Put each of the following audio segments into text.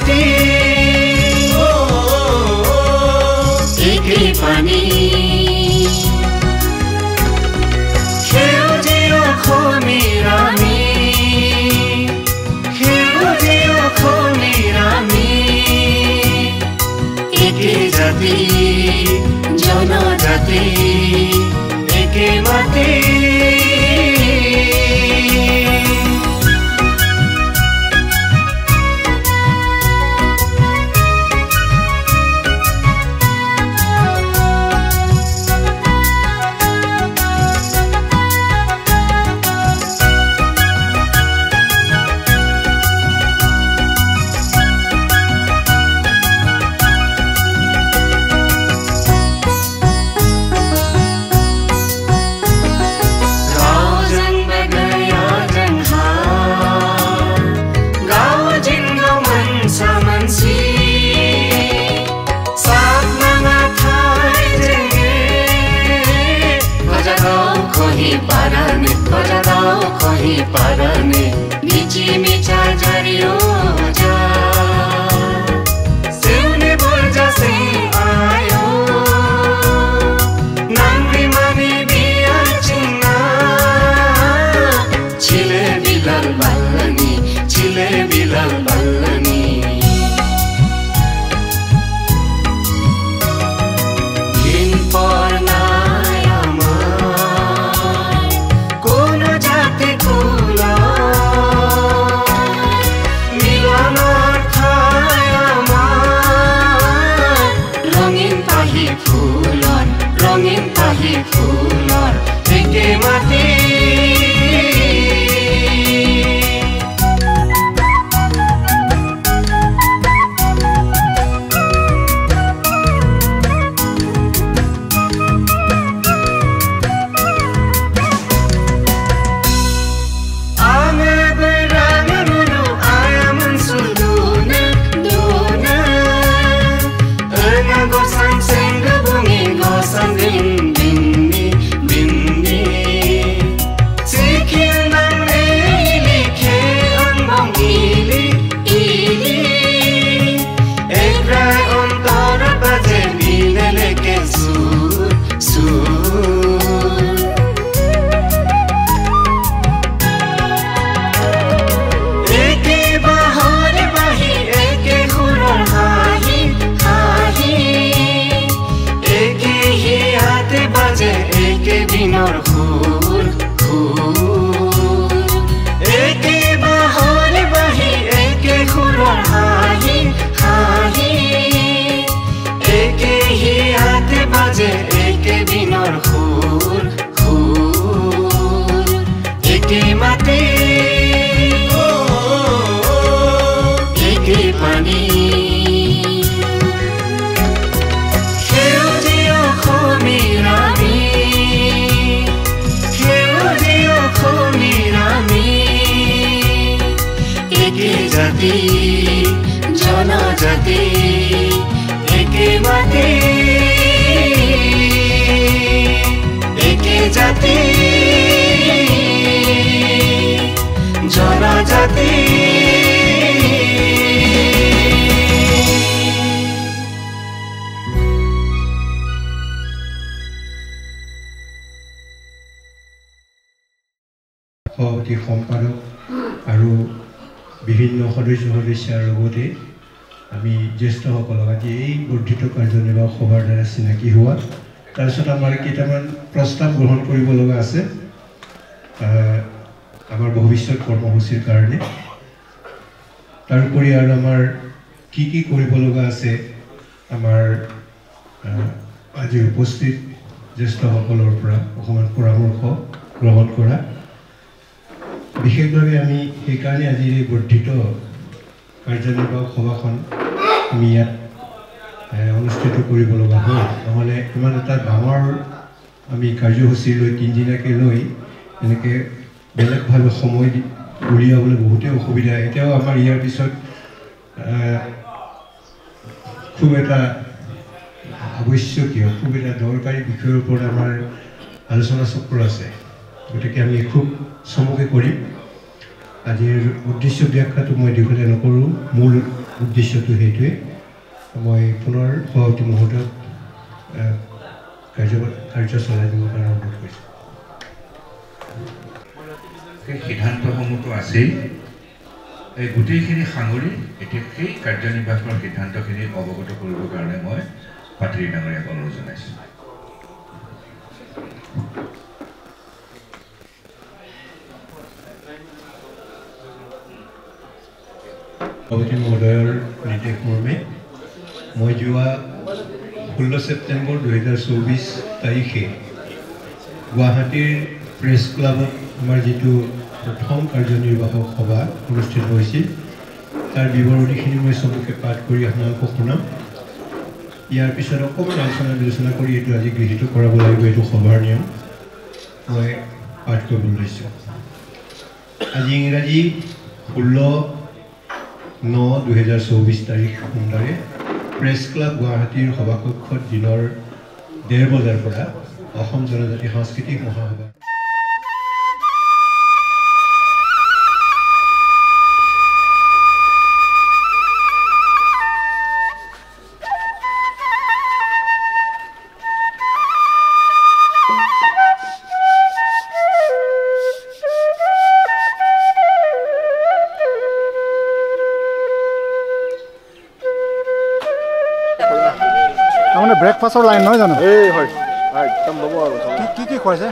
মাটি একে পানী সেউজীয়া অসমীৰ আমি সেউজীয়া অসমীৰ আমি একে জাতি জনজাতি একে মাটি parane michi micha jariyo ja seune bolja se ayo nangri mani biya china chile bilal ballani din por rongin pahi ফুলৰ একে মাটি জনজাতি একে মাটি একে জাতি জনজাতি সভাপতি সম্পাদক আৰু বিভিন্ন সদস্যাৰ লগতে আমি জ্যেষ্ঠসকলক আজি এই বৰ্ধিত কাৰ্যনিৰ্বাহক সভাৰ দ্বাৰা চিনাকি হোৱা তাৰপিছত আমাৰ কেইটামান প্ৰস্তাৱ গ্ৰহণ কৰিব লগা আছে আমাৰ ভৱিষ্যত কৰ্মসূচীৰ কাৰণে তাৰোপৰি আৰু আমাৰ কি কৰিব লগা আছে আমাৰ আজি উপস্থিত জ্যেষ্ঠসকলৰ পৰা অকণমান পৰামৰ্শ গ্ৰহণ কৰা বিশেষভাৱে আমি সেইকাৰণে আজিৰ এই বৰ্ধিত কাৰ্যনিৰ্বাহক সভাখন আমি ইয়াত অনুষ্ঠিত কৰিব লগা হ'ল নহ'লে ইমান এটা ডাঙৰ আমি কাৰ্যসূচী লৈ তিনিদিনীয়াকৈ লৈ এনেকৈ বেলেগভাৱে সময় উলিয়াবলৈ বহুতেই অসুবিধা এতিয়াও আমাৰ ইয়াৰ পিছত খুব এটা আৱশ্যকীয় খুব এটা দৰকাৰী বিষয়ৰ ওপৰত আমাৰ আলোচনা চক্ৰ আছে গতিকে আমি খুব চমুকৈ কৰিম আজিৰ উদ্দেশ্য ব্যাখ্যাটো মই দীঘলীয়া নকৰোঁ মূল উদ্দেশ্যটো সেইটোৱে মই পুনৰ সভাপতি মহোদয়ক কাৰ্য চলাই দিবৰ কাৰণে অনুৰোধ কৰিছোঁ সিদ্ধান্তসমূহতো আছেই এই গোটেইখিনি সাঙুৰি এতিয়া সেই কাৰ্যনিৰ্বাহকৰ সিদ্ধান্তখিনি অৱগত কৰিবৰ কাৰণে মই পাত্ৰী ডাঙৰীয়াক অনুৰোধ জনাইছোঁ সভাপতি মহোদয়ৰ নিৰ্দেশ মৰ্মে মই যোৱা 16 ছেপ্টেম্বৰ 2024 তাৰিখে গুৱাহাটীৰ প্ৰেছ ক্লাবত আমাৰ যিটো প্ৰথম কাৰ্যনিৰ্বাহক সভা অনুষ্ঠিত হৈছিল তাৰ বিৱৰণীখিনি মই চবকে পাঠ কৰি আপোনালোকক শুনাম ইয়াৰ পিছত অকণমান আলোচনা বিলোচনা কৰি এইটো আজি গৃহীত কৰাব লাগিব এইটো সভাৰ নিয়ম মই পাঠ কৰিবলৈ লৈছোঁ আজি ইংৰাজী 16/9/2024 তাৰিখ সোমবাৰে প্ৰেছ ক্লাব গুৱাহাটীৰ সভাকক্ষত দিনৰ 1:30 বজাৰ পৰা অসম জনজাতি সাংস্কৃতিক মহাসভা ব্ৰেকফাষ্টৰ লাইন নহয় জানো এই হয় একদম ল'ব আৰু কি খুৱাইছে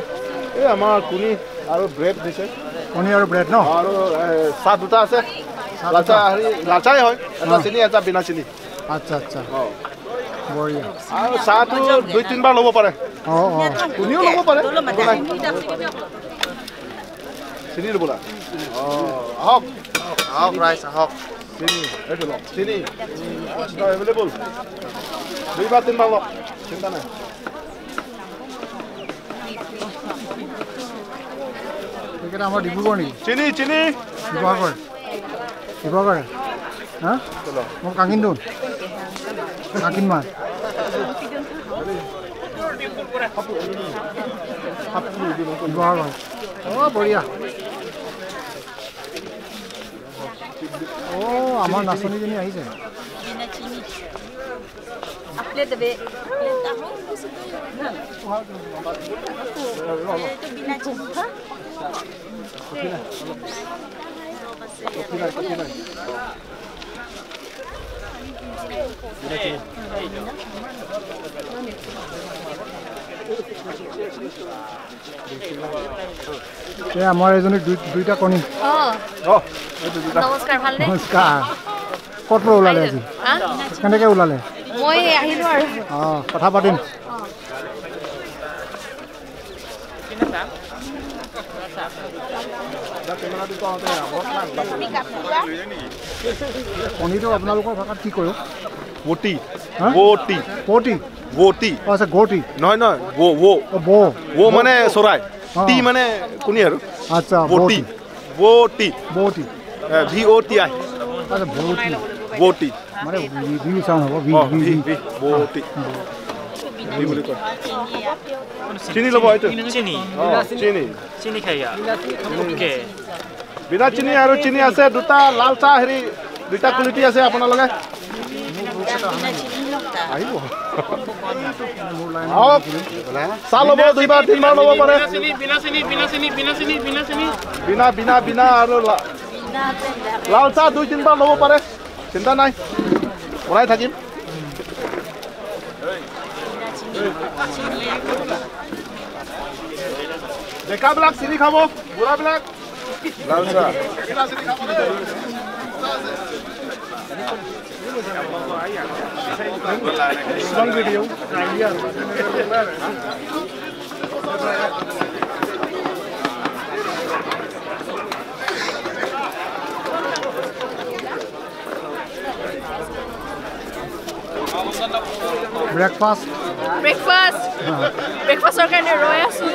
এই আমাৰ কণী আৰু ব্ৰেড দিছে কণী আৰু ব্ৰেড ন আৰু চাহ দুটা আছে লাচাই হয় এটা চেনি এটা বিনা চেনি আচ্ছা আচ্ছা বঢ়িয়া আৰু চাহটো 2-3 বাৰ ল'ব পাৰে কণীও ল'ব পাৰে চেনি ল'ব না আহক আহক ৰাইজ আহক চেনি এইটো লওক চেনি এভেইলেবল 2-3 বাৰ লওক চিন্তা নাই এইকেইটা আমাৰ ডিব্ৰুগড় নেকি চেনি চেনি শিৱসাগৰ হা মোৰ কাকিন্দুন কাকিনমাৰ শিৱসাগৰ বঢ়িয়া আমাৰ নাচনীজনী আহিছে আমাৰ এজনী দুইটা কণী নমস্কাৰ ভালনে নমস্কাৰ ক'ত পৰা ওলালে আজি কেনেকৈ ওলালে মই আহিলোঁ আৰু কথা পাতিম কণীটো আপোনালোকৰ ভাষাত কি কৰোঁ বটি বটি বটি বটি আচ্ছা গটি নহয় নহয় বো মানে চৰাই টি মানে কোনি আৰু আচ্ছা বটি বটি বটি VOTI আচ্ছা বটি বটি মানে ভি চাউণ্ড হ'ব ভি বটি চিনি ল'ব এইটো চিনি চিনি চিনি খাইয়া ওকে বিনা চিনি আৰু চিনি আছে দুটা লাল চাহ হেৰি দুটা কোৱালিটি আছে আপোনালোকে আহিব চাহ ল'ব 2-3 বাৰ ল'ব পাৰে বিনা আৰু লাল চাহ 2-3 বাৰ ল'ব পাৰে চিন্তা নাই বনাই থাকিম ডেকাবিলাক চিনি খাব বুঢ়াবিলাক লাল চাহ Long video. Breakfast. Breakfast কাৰণে ৰৈ আছোঁ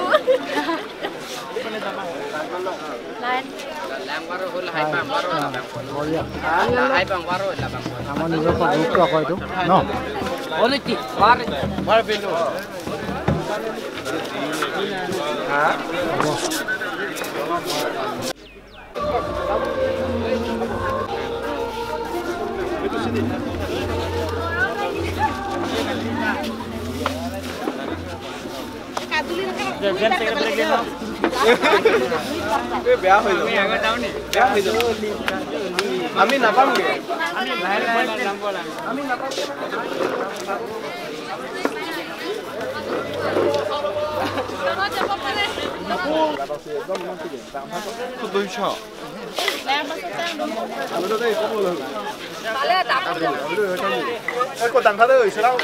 আমাৰ নিজৰ গ্ৰুপটো আকৌ এইটো ন বেয়া হৈ যাব বেয়া হৈ যাব আমি নাপামগে আমি নাপাম Cô tặng thắt ơi, sao đâu?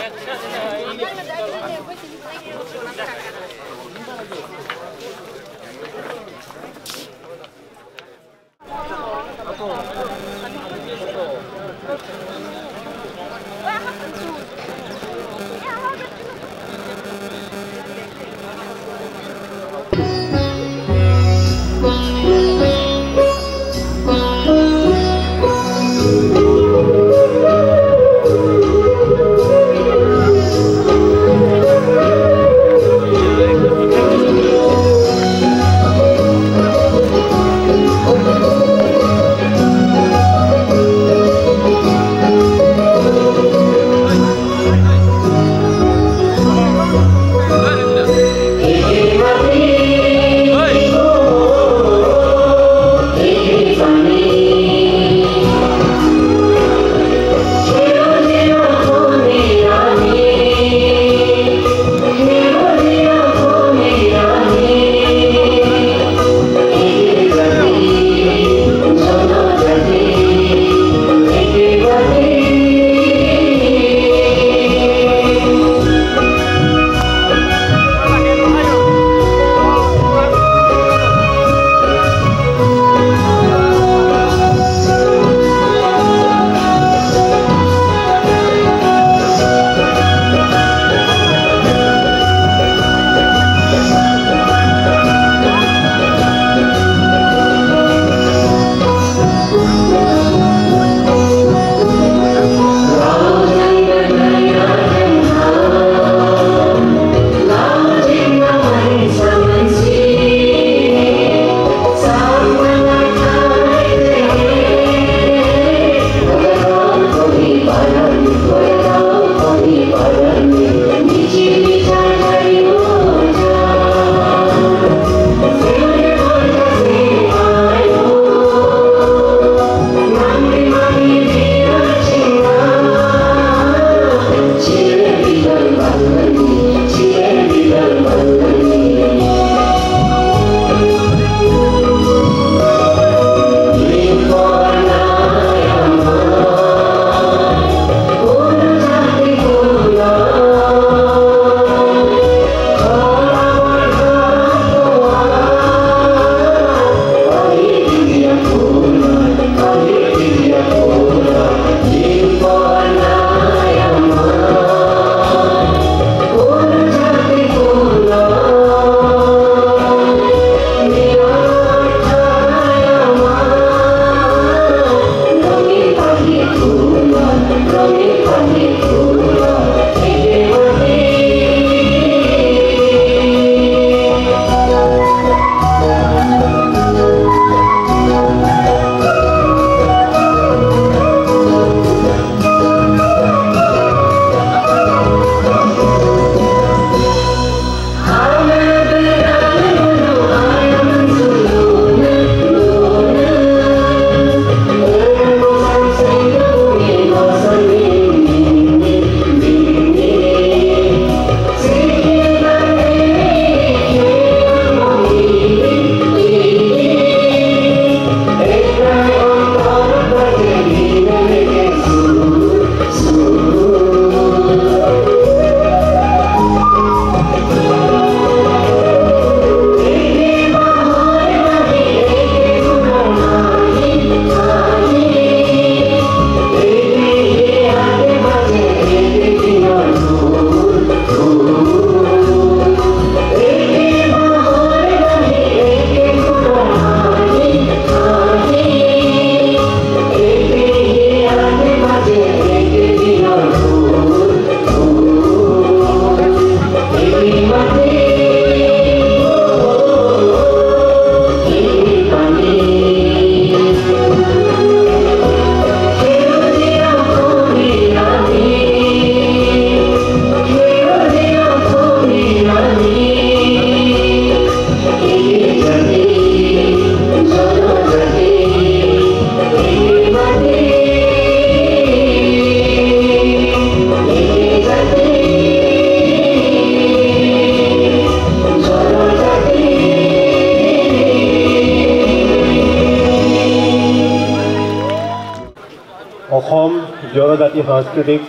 Assam জনজাতি সাংস্কৃতিক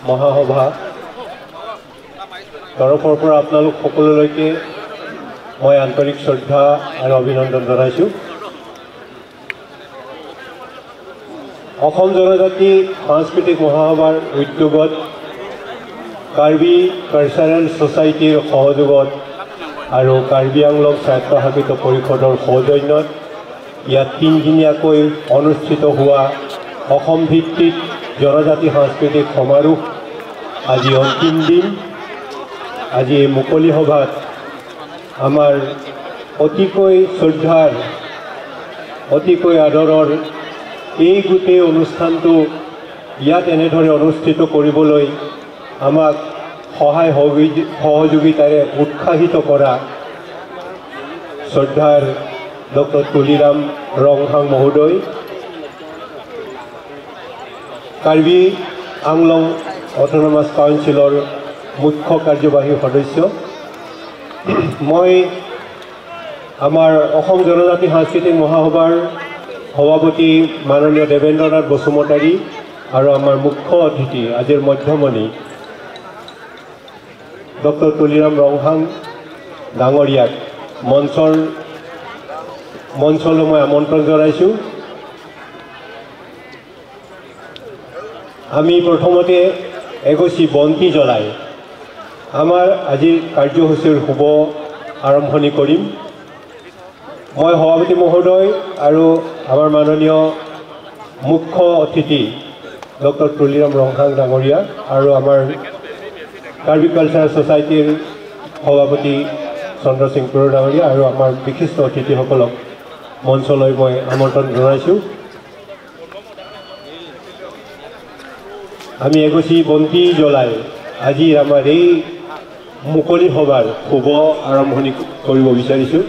মহাসভা তৰফৰ পৰা আপোনালোক সকলোলৈকে মই আন্তৰিক শ্ৰদ্ধা আৰু অভিনন্দন জনাইছোঁ। অসম জনজাতি সাংস্কৃতিক মহাসভাৰ উদ্যোগত কাৰ্বি কালচাৰেল ছ'চাইটিৰ সহযোগত আৰু কাৰ্বি আংলং স্বায়ত্তশাসিত পৰিষদৰ সৌজন্যত ইয়াত তিনিদিনীয়াকৈ অনুষ্ঠিত হোৱা অসম ভিত্তিক জনজাতি সাংস্কৃতিক সমাৰোহ আজি অন্তিম দিন। আজি এই মুকলি সভাত আমাৰ অতিকৈ শ্ৰদ্ধাৰ অতিকৈ আদৰৰ এই গোটেই অনুষ্ঠানটো ইয়াত এনেদৰে অনুষ্ঠিত কৰিবলৈ আমাক সহায় সহযোগিতাৰে উৎসাহিত কৰা শ্ৰদ্ধাৰ ডক্টৰ তুলিৰাম ৰংহাং মহোদয়, কাৰ্বি আংলং অট'নমাছ কাউন্সিলৰ মুখ্য কাৰ্যবাহী সদস্য, মই আমাৰ অসম জনজাতি সাংস্কৃতিক মহাসভাৰ সভাপতি মাননীয় দেৱেন্দ্ৰ নাথ বসুমতাৰী আৰু আমাৰ মুখ্য অতিথি আজিৰ মধ্যমণি ডক্টৰ তুলিৰাম ৰংহাং ডাঙৰীয়াক মঞ্চলৈ মই আমন্ত্ৰণ জনাইছোঁ। আমি প্ৰথমতে এগছি বন্তি জ্বলাই আমাৰ আজিৰ কাৰ্যসূচীৰ শুভ আৰম্ভণি কৰিম। মই সভাপতি মহোদয় আৰু আমাৰ মাননীয় মুখ্য অতিথি ডক্টৰ তুলিৰাম ৰংহাং ডাঙৰীয়া আৰু আমাৰ কাৰ্বি কালচাৰেল ছ'চাইটিৰ সভাপতি চন্দ্ৰ সিং পুৰ ডাঙৰীয়া আৰু আমাৰ বিশিষ্ট অতিথিসকলক মঞ্চলৈ মই আমন্ত্ৰণ জনাইছোঁ। আমি এগছি বন্তি জ্বলাই আজিৰ আমাৰ এই মুকলি সভাৰ শুভ আৰম্ভণি কৰিব বিচাৰিছোঁ।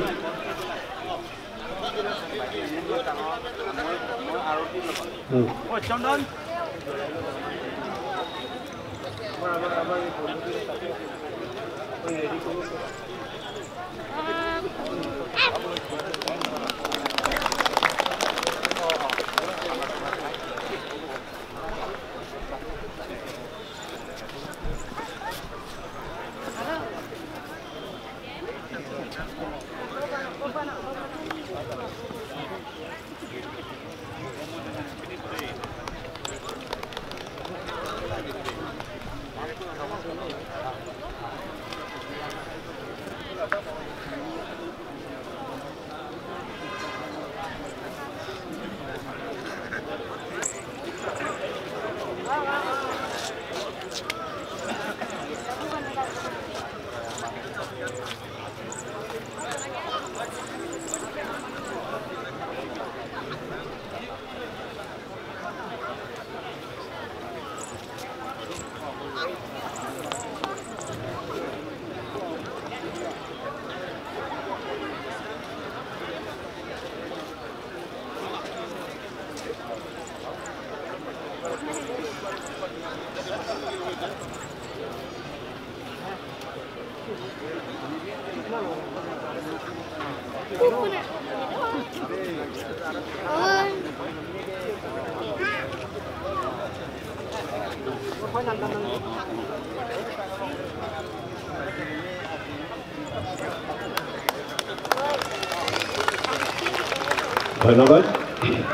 ধন্যবাদ।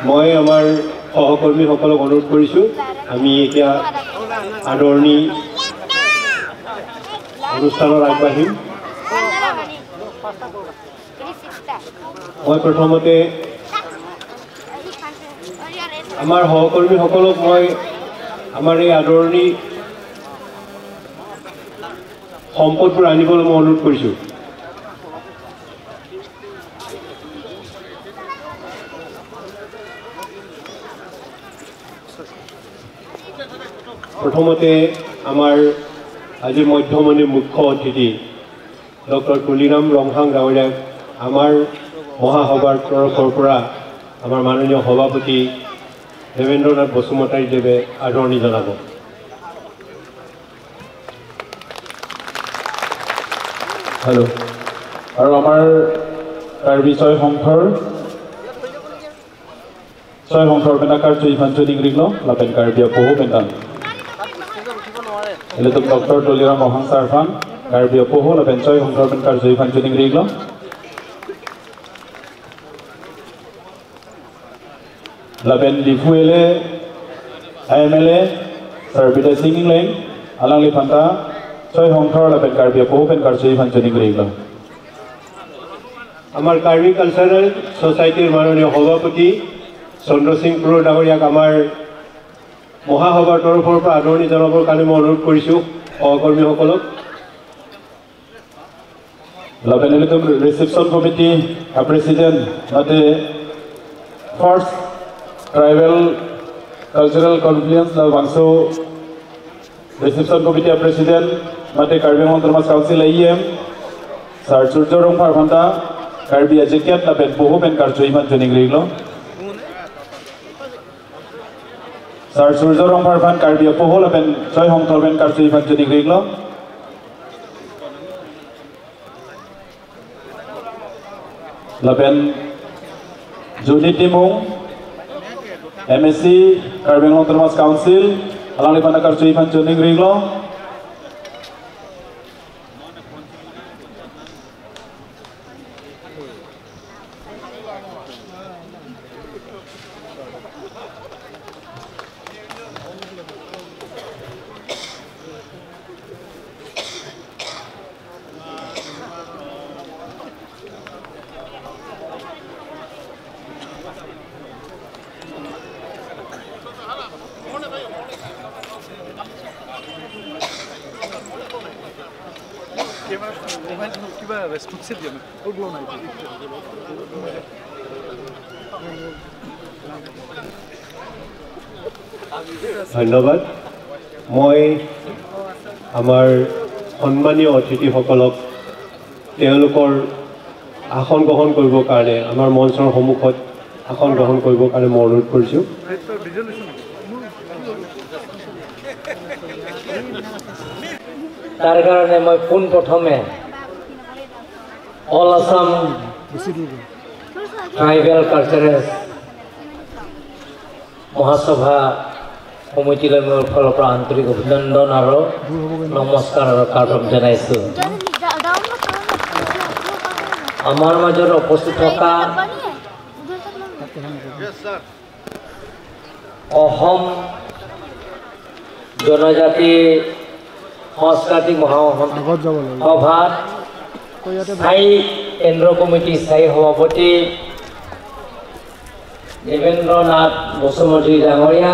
মই আমাৰ সহকৰ্মীসকলক অনুৰোধ কৰিছোঁ আমি এতিয়া আদৰণি অনুষ্ঠানত আগবাঢ়িম। মই প্ৰথমতে আমাৰ সহকৰ্মীসকলক মই আমাৰ এই আদৰণি সম্পদবোৰ আনিবলৈ মই অনুৰোধ কৰিছোঁ। প্ৰথমতে আমাৰ আজিৰ মধ্যমণিৰ মুখ্য অতিথি ডক্টৰ তুলিৰাম ৰংহাং ডাঙৰীয়াক আমাৰ মহাসভাৰ তৰফৰ পৰা আমাৰ মাননীয় সভাপতি দেৱেন্দ্ৰ নাথ বসুমতাৰীদেৱে আদৰণি জনাব। হেল্ল'। আৰু আমাৰ কাৰ্বি ছয় সংঘৰ ছয় সংসৰ্পেনা কাৰ্য ইভাঞ্চো ডিগ্ৰীগ্ল লাপেন কাৰ্বিয়া পহু পেণ্টান এলে তো ডক্টৰ টলিৰা মহান সাৰফান কাৰ্বিয়া পহু লাপেন ছয় সংসৰ্পেন কাৰ্য ইভাঞ্চো ডিগ্ৰীগ্ল লাপেন ডিফুএলে আইএমএলএ সাৰ্বিটা সিংিং লেং আলাংলি ফান্তা ছয় সংসৰ লাপেন কাৰ্বিয়া পহু পেন কাৰ্য ইভাঞ্চো ডিগ্ৰীগ্ল আমাৰ কাৰ্বি কালচাৰেল সোসাইটিৰ মাননীয় সভাপতি চন্দ্ৰ সিং পুৰ ডাঙৰীয়াক আমাৰ মহাসভাৰ তৰফৰ পৰা আদৰণি জনাবৰ কাৰণে মই অনুৰোধ কৰিছোঁ সহকৰ্মীসকলক লাভেনেলিকম ৰিসেপশন কমিটি প্ৰেসিডেন্ট মাতে ফাৰ্স্ট ট্ৰাইবেল কালচাৰাল কনফ্লুয়েন্স লাভাংসো ৰিসেপশন কমিটি প্ৰেসিডেন্ট মাতে কাৰ্বি মন্ত্ৰমাস কাউন্সিল আইএম সাৰ সূৰ্যৰং ফাৰভান্তা কাৰ্বি এজেকেট লাভেন বহু পেন কাৰ্য ইভাঞ্চো ডিগ্ৰীগ্ল Sar Surjo Rong Farfan Karbia Pohol Apen Choi Hong Torben Karsu Ivancho Digriglo Lapen Judith Timung MSc Karbin Hong Thomas Council Alang Lipana Karsu Ivancho Digriglo ধন্যবাদ মই আমাৰ সন্মানীয় অতিথিসকলক তেওঁলোকৰ আসন গ্ৰহণ কৰিবৰ কাৰণে আমাৰ মঞ্চৰ সন্মুখত আসন গ্ৰহণ কৰিবৰ কাৰণে মই অনুৰোধ কৰিছোঁ তাৰ কাৰণে মই পোন প্ৰথমে অল আসাম ট্ৰাইবেল কালচাৰেল মহাসভা কমিটিলৈ মোৰ ফালৰ পৰা আন্তৰিক অভিনন্দন আৰু নমস্কাৰ আৰু কাৰ্যম জনাইছোঁ আমাৰ মাজত উপস্থিত থকা অসম জনজাতি সাংস্কৃতিক মহাসভা স্থায়ী কেন্দ্ৰ কমিটি স্থায়ী সভাপতি দেবেন্দ্ৰনাথ বসুমতী ডাঙৰীয়া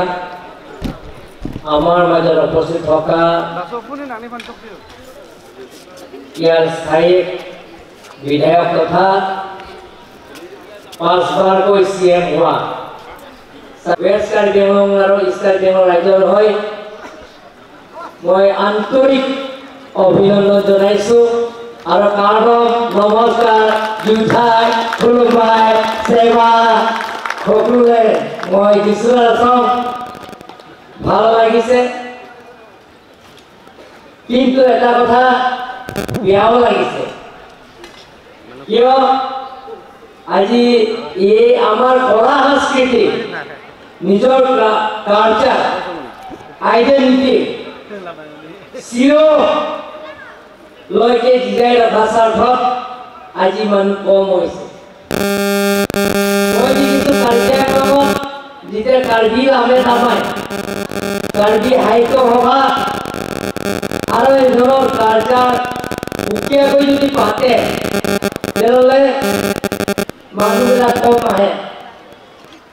আমাৰ মাজত উপস্থিত থকা ইয়াৰ স্থায়ী বিধায়ক তথা 5বাৰকৈ CM হোৱা ৱেষ্ট কাৰ্বি আংলং আৰু ইষ্ট কাৰ্বি আংলং ৰাজ্যৰ হৈ মই আন্তৰিক অভিনন্দন জনাইছোঁ আৰু কাৰ্বম নমস্কাৰ জুঠাই খুলুমাই সেৱা সকলোৱে মই কিছু ভাল লাগিছে কিন্তু এটা কথা বেয়াও লাগিছে কিয় আজি এই আমাৰ কলা সংস্কৃতি নিজৰ কালচাৰ আইডেন্টিটি চিৰ লৈকে জীয়াই ৰখা স্বাৰ্থত আজি মান কম হৈছে মই দেখিছোঁ কাৰ্বিআংলঙত যেতিয়া কাৰ্বি নামে নামায় কাৰ্বি সাহিত্য সভা আৰু এই ধৰণৰ কালচাৰ সুকীয়াকৈ যদি পাতে তেনেহ'লে মানুহবিলাক কম আহে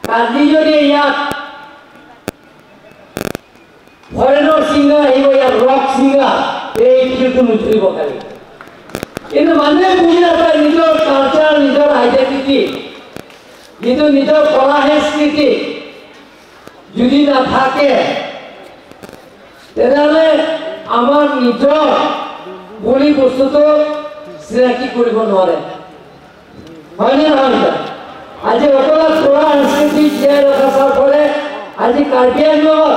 কালি যদি ইয়াত ফৰেনৰ ছিংগাৰ আহিব ইয়াত ৰক ছিংগাৰ এই বিষয়টো নুঠুৰিব খালি কিন্তু মানুহে বুজি নাপায় নিজৰ কালচাৰ নিজৰ আইডেণ্টিটি যিটো নিজৰ কলা সংস্কৃতি যদি নাথাকে তেনেহ'লে আমাৰ নিজৰ বুলি বস্তুটো চিনাকি কৰিব নোৱাৰে হয়নে নহয় আজি অকল কলা সংস্কৃতি জীয়াই ৰখা স্বাৰ্থৰে আজি কাৰ্বি আংলঙত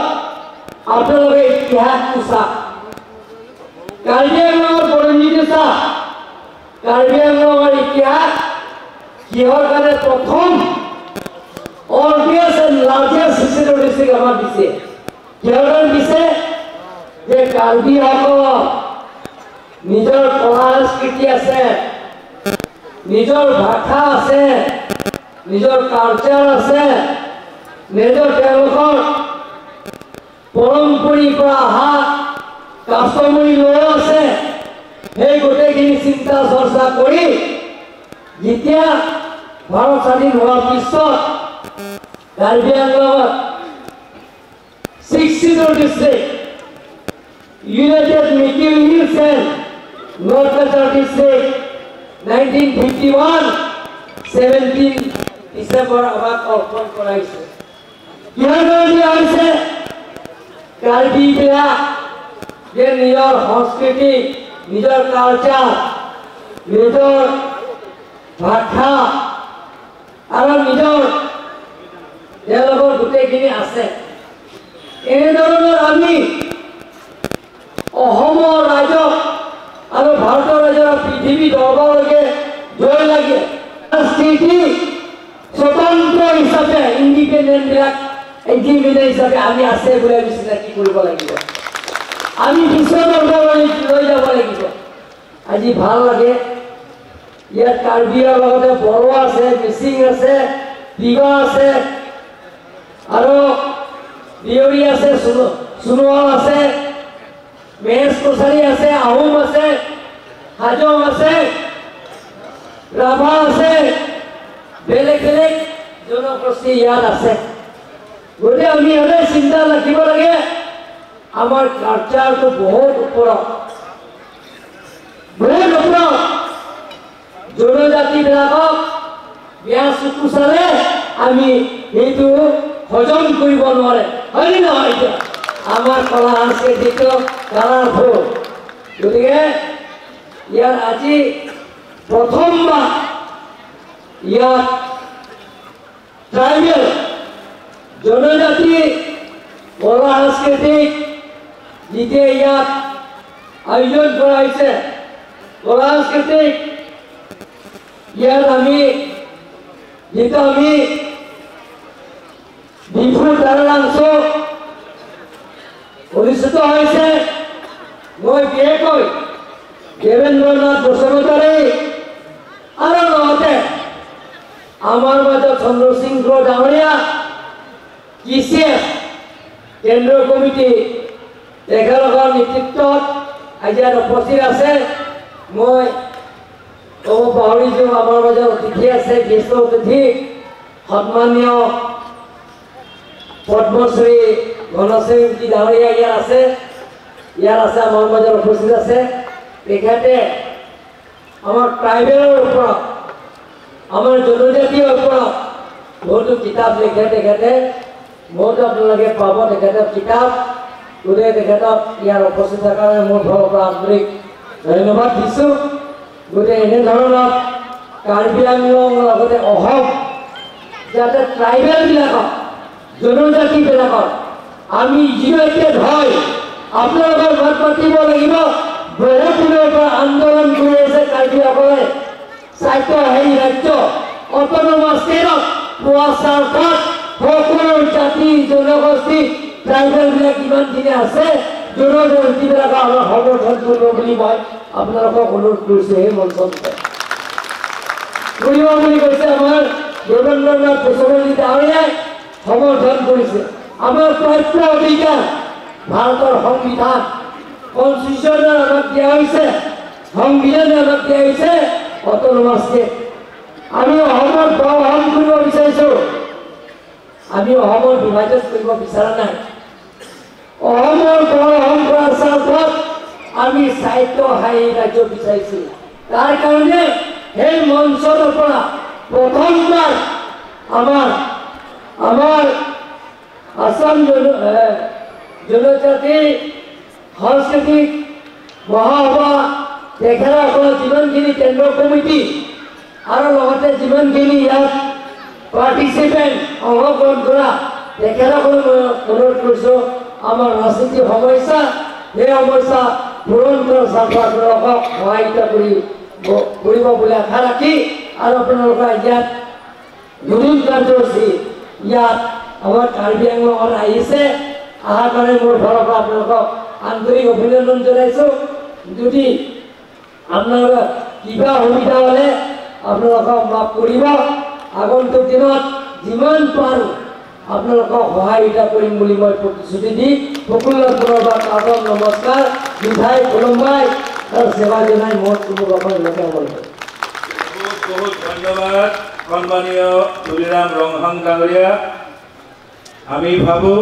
আপোনালোকে ইতিহাসটো চাওক কাৰ্বি আংলঙৰ পৰিণতি চাওক কাৰ্বি আংলঙৰ ইতিহাস কিহৰ কাৰণে প্ৰথম oldest and largest historical district আমাৰ দিছে কিহৰ দিছে যে কাৰ্বি সকল নিজৰ কলা সংস্কৃতি আছে নিজৰ ভাষা আছে নিজৰ কালচাৰ আছে নিজৰ তেওঁলোকৰ পৰম্পৰাৰ পৰা অহা কাষ্টমৰী লৈ আছে সেই গোটেইখিনি চিন্তা চৰ্চা কৰি যেতিয়া ভাৰত স্বাধীন হোৱাৰ পিছত Karbi আংলঙত 60 district United Mickey Hills and North Central District 1951 17 December আমাক অৰ্পণ কৰাইছে কিহৰ দিয়া হৈছে কাৰ্বি বিলাক যে নিজৰ সংস্কৃতি নিজৰ কালচাৰ নিজৰ ভাষা আৰু নিজৰ তেওঁলোকৰ গোটেইখিনি আছে এনেধৰণৰ আমি অসমৰ ৰাজ্যক আৰু ভাৰতৰ ৰাজ্যৰ পৃথিৱী দৰবাৰলৈকে জয় লাগে স্থিতি স্বতন্ত্ৰ হিচাপে ইণ্ডিপেণ্ডেণ্ট বিলাক ইণ্ডিপেণ্ডেণ্ট হিচাপে আমি আছে বুলি আমি চিনাকি কৰিব লাগিব আমি বিশ্ব দৰবাৰলৈ লৈ যাব লাগিব আজি ভাল লাগে ইয়াত কাৰ্বিৰ লগতে বড়ো আছে মিচিং আছে তিৱা আছে আৰু দেউৰী আছে সোণোৱাল আছে মেছ কছাৰী আছে আহোম আছে হাজং আছে ৰাভা আছে বেলেগ বেলেগ জনগোষ্ঠী ইয়াত আছে গতিকে আমি সদায় চিন্তা ৰাখিব লাগে আমাৰ কালচাৰটো বহুত ওপৰত জনজাতিবিলাকক বেয়া চকু চালে আমি সেইটো হজম কৰিব নোৱাৰে হয়নে নহয় এতিয়া আমাৰ কলা সংস্কৃতিটো কালাৰফুল গতিকে ইয়াত আজি প্ৰথমবাৰ ইয়াত ট্ৰাইবেল জনজাতি কলা সাংস্কৃতিক যেতিয়া ইয়াত আয়োজন কৰা হৈছে কলা সাংস্কৃতিক ইয়াত আমি যেটা আমি বিফুৰ ধাৰণাংশ অনুষ্ঠিত হয়েছে মই বিশেষকৈ দেবেন্দ্ৰনাথ বসুমতাৰী আৰু লগতে আমাৰ মাজত চন্দ্ৰ সিংহ ডাঙৰীয়া কেন্দ্ৰীয় কমিটি তেখেতৰ নেতৃত্বত আজি ইয়াত উপস্থিত আছে মই ক'ব পাহৰিছোঁ আমাৰ মাজত অতিথি আছে জ্যেষ্ঠ অতিথি সন্মানীয় পদ্মশ্ৰী ঘনশ্ৰী ডাঙৰীয়া ইয়াত আছে আমাৰ মাজত উপস্থিত আছে তেখেতে আমাৰ ট্ৰাইবেলৰ ওপৰত আমাৰ জনজাতীয় ওপৰত বহুতো কিতাপ লিখে তেখেতে বহুত আপোনালোকে পাব তেখেতৰ কিতাপ গতিকে তেখেতক ইয়াৰ উপস্থিত থকাৰ কাৰণে মোৰ ফালৰ পৰা আন্তৰিক ধন্যবাদ দিছোঁ গতিকে এনেধৰণৰ কাৰ্বি আংলং লগতে অসম যাতে ট্ৰাইবেলবিলাকক জনজাতিবিলাকক আমি ইউনাইটেড হয় আপোনালোকৰ মাত মাতিব লাগিব বহুত দিনৰ পৰা আন্দোলন কৰি আছে কাৰ্বিসকলে স্বায়ত্তশাসী ৰাজ্য অট'নমাছ ষ্টেটত পোৱা চৰকাৰ সকলো জাতি জনগোষ্ঠী ট্ৰাইবেলবিলাক কিমানখিনি আছে জনগোষ্ঠীবিলাকক আমাৰ সমৰ্থন কৰিব বুলি মই আপোনালোকক অনুৰোধ কৰিছোঁ সেই মঞ্চতে কৰিব বুলি কৈছে আমাৰ দেবেন্দ্ৰনাথ বসুমতাৰী ডাঙৰীয়াই সমৰ্থন কৰিছে আমাৰ প্ৰাপ্য অধিকাৰ ভাৰতৰ সংবিধান কনষ্টিটিউশ্যনৰ আমাক দিয়া হৈছে সংবিধানে আমাক দিয়া হৈছে অট'নমাছ ষ্টেট আমি অসমৰ অসম কৰিব বিচাৰিছোঁ আমি অসমৰ বিভাজন কৰিব বিচৰা নাই অসমৰ অসম কৰাৰ স্বাৰ্থত আমি স্বায়ত্তশাসী ৰাজ্য বিচাৰিছোঁ তাৰ কাৰণে সেই মঞ্চৰ পৰা প্ৰথমবাৰ আমাৰ আসাম জনজাতি সাংস্কৃতিক মহাসভা তেখেতসকলৰ যিমানখিনি কেন্দ্ৰ কমিটি আৰু লগতে যিমানখিনি ইয়াত পাৰ্টিচিপেণ্ট অংশগ্ৰহণ কৰা তেখেতসকলক মই অনুৰোধ কৰিছোঁ আমাৰ ৰাজনীতিৰ সমস্যা সেই সমস্যা পূৰণ কৰাৰ স্বাৰ্থত আপোনালোকক সহায়িতা কৰিব বুলি আশা ৰাখি আৰু আপোনালোকে ইয়াত নতুন কাৰ্যসূচী ইয়াত আমাৰ কাৰ্বি আংলঙত আহিছে অহাৰ কাৰণে মোৰ ফালৰ পৰা আপোনালোকক আন্তৰিক অভিনন্দন জনাইছোঁ যদি আপোনালোকে কিবা সুবিধা হ'লে আপোনালোকক মাফ কৰিব আগন্তুক দিনত যিমান পাৰোঁ আপোনালোকক সহায়িতা কৰিম বুলি মই প্ৰতিশ্ৰুতি দি সকলোৰে পুনৰবাৰ আদৰ নমস্কাৰ মিঠাই খুলুমবাই আৰু সেৱা জনাই মই তোমালোকক লগে বলব বহুত ধন্যবাদ সন্মানীয় তুলিৰাম ৰংহাং ডাঙৰীয়া আমি ভাবোঁ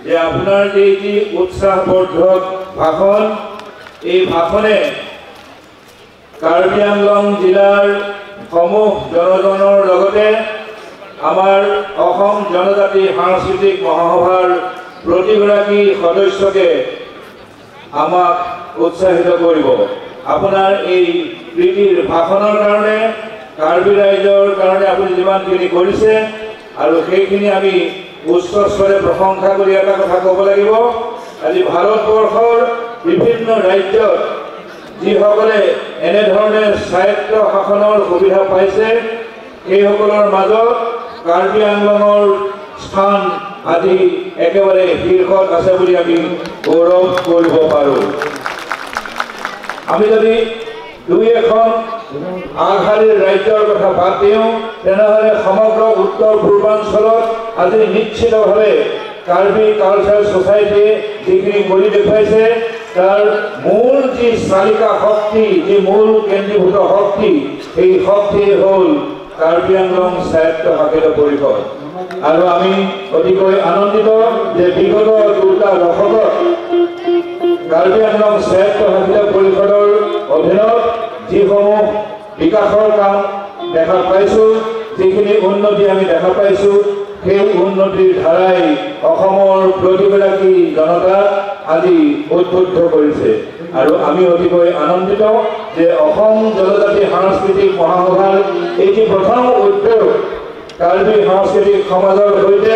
যে আপোনাৰ যে এটি উৎসাহবৰ্ধক ভাষণ এই ভাষণে কাৰ্বি আংলং জিলাৰ সমূহ জনজনৰ লগতে আমাৰ অসম জনজাতি সাংস্কৃতিক মহাসভাৰ প্ৰতিগৰাকী সদস্যকে আমাক উৎসাহিত কৰিব আপোনাৰ এই প্ৰীতিৰ ভাষণৰ কাৰণে কাৰ্বি ৰাইজৰ কাৰণে আপুনি যিমানখিনি কৰিছে আৰু সেইখিনি আমি উচ্চ স্বৰে প্ৰশংসা কৰি এটা কথা ক'ব লাগিব আজি ভাৰতবৰ্ষৰ বিভিন্ন ৰাজ্যত যিসকলে এনেধৰণে স্বায়ত্ত শাসনৰ সুবিধা পাইছে সেইসকলৰ মাজত কাৰ্বি আংলঙৰ স্থান আজি একেবাৰে শীৰ্ষত আছে বুলি আমি গৌৰৱ কৰিব পাৰোঁ আমি যদি দুই এখন আগশাৰীৰ ৰাজ্যৰ কথা বাদ দিওঁ তেনেহ'লে সমগ্ৰ উত্তৰ পূৰ্বাঞ্চলত আজি নিশ্চিতভাৱে কাৰ্বি কালচাৰেল ছ'চাইটিয়ে যিখিনি কৰি দেখুৱাইছে তাৰ মূল যি চালিকা শক্তি যি মূল কেন্দ্ৰীভূত শক্তি এই শক্তি হ'ল কাৰ্বি আংলং স্বায়ত্ত শাসিত পৰিষদ আৰু আমি অতিকৈ আনন্দিত যে বিগত দুটা দশকত কাৰ্বি আংলং স্বায়ত্ত শাসিত পৰিষদৰ অধীনত যিসমূহ বিকাশৰ কাম দেখা পাইছোঁ যিখিনি উন্নতি আমি দেখা পাইছোঁ সেই উন্নতিৰ ধাৰাই অসমৰ প্ৰতিগৰাকী জনতা আজি উদ্বুদ্ধ কৰিছে আৰু আমি অতিকৈ আনন্দিত যে অসম জনজাতি সাংস্কৃতিক মহাসভাৰ এই প্ৰথম উদ্যোগ কাৰ্বি সাংস্কৃতিক সমাজৰ সৈতে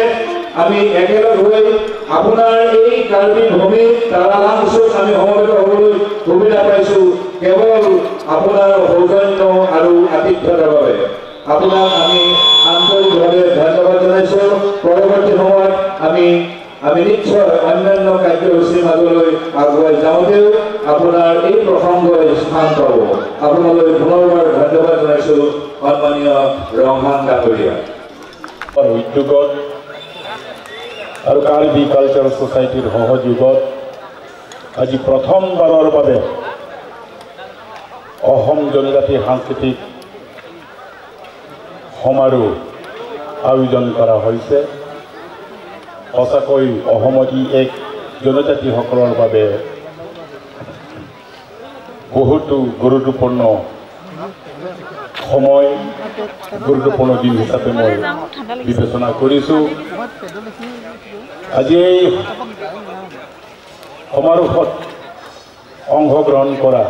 আমি একেলগ হৈ আপোনাৰ এই কাৰ্বি ভূমিত তাৰালাংচুত আমি সমবেত হ'বলৈ সুবিধা পাইছোঁ কেৱল আপোনাৰ সৌজন্য আৰু আতিথ্যতাৰ বাবে আপোনাক আমি আন্তৰিকভাৱে ধন্যবাদ জনাইছোঁ পৰৱৰ্তী সময়ত আমি নিশ্চয় অন্যান্য কাৰ্যসূচীৰ মাজলৈ আগুৱাই যাওঁতেও আপোনাৰ এই প্ৰসংগই স্থান পাব আপোনালৈ পুনৰবাৰ ধন্যবাদ জনাইছোঁ সন্মানীয় ৰংহাং ডাঙৰীয়া উদ্যোগত আৰু কাৰ্বি কালচাৰেল ছ'চাইটিৰ সহযোগত আজি প্ৰথমবাৰৰ বাবে অসম জনজাতি সাংস্কৃতিক সমাৰোহ আয়োজন কৰা হৈছে সঁচাকৈ অসমত এক জনজাতিসকলৰ বাবে বহুতো গুৰুত্বপূৰ্ণ সময় গুৰুত্বপূৰ্ণ দিন হিচাপে মই বিবেচনা কৰিছোঁ আজি এই সমাৰোহত অংশগ্ৰহণ কৰা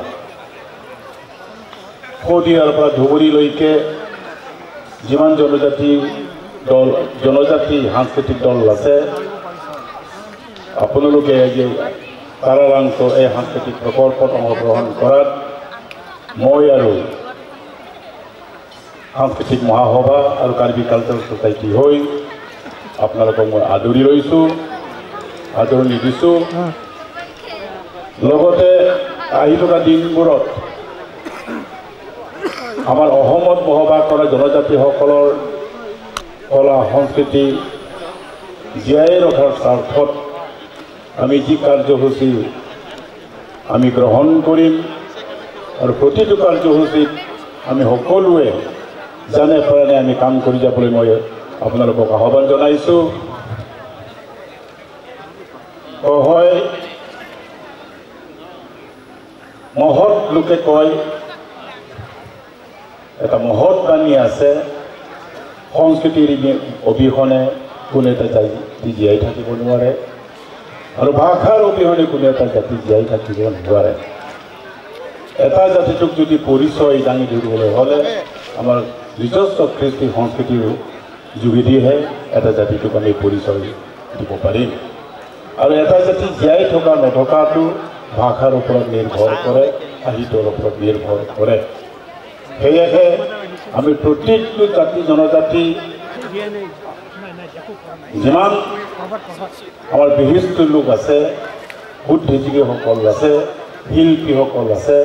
শদিয়াৰ পৰা ধুবুৰীলৈকে যিমান জনজাতি সাংস্কৃতিক দল আছে আপোনালোকে আজি তাৰালাংচ এই সাংস্কৃতিক প্ৰকল্পত অংশগ্ৰহণ কৰাত মই আৰু সাংস্কৃতিক মহাসভা আৰু কাৰ্বি কালচাৰেল ছ'চাইটি হৈ আপোনালোকক মই আদৰি লৈছোঁ আদৰণি দিছোঁ লগতে আহি থকা দিনবোৰত আমাৰ অসমত বসবাস কৰা জনজাতিসকলৰ কলা সংস্কৃতি জীয়াই ৰখাৰ স্বাৰ্থত আমি যি কাৰ্যসূচী আমি গ্ৰহণ কৰিম আৰু প্ৰতিটো কাৰ্যসূচীত আমি সকলোৱে জানে প্ৰাণে আমি কাম কৰি যাবলৈ মই আপোনালোকক আহ্বান জনাইছোঁ হয় মহৎ লোকে কয় এটা মহৎ বাণী আছে সংস্কৃতিৰ অবিহনে কোনো এটা জাতি জীয়াই থাকিব নোৱাৰে আৰু ভাষাৰ অবিহনে কোনো এটা জাতি জীয়াই থাকিব নোৱাৰে এটা জাতিটোক যদি পৰিচয় দাঙি ধৰিবলৈ হ'লে আমাৰ নিজস্ব কৃষ্টি সংস্কৃতিৰ যোগেদিহে এটা জাতিটোক আমি পৰিচয় দিব পাৰিম আৰু এটা জাতি জীয়াই থকা নথকাটো ভাষাৰ ওপৰত নিৰ্ভৰ কৰে সাহিত্যৰ ওপৰত নিৰ্ভৰ কৰে সেয়েহে আমি প্ৰত্যেকটো জাতি জনজাতি যিমান আমাৰ বিশিষ্ট লোক আছে, বুদ্ধিজীৱীসকল আছে, শিল্পীসকল আছে,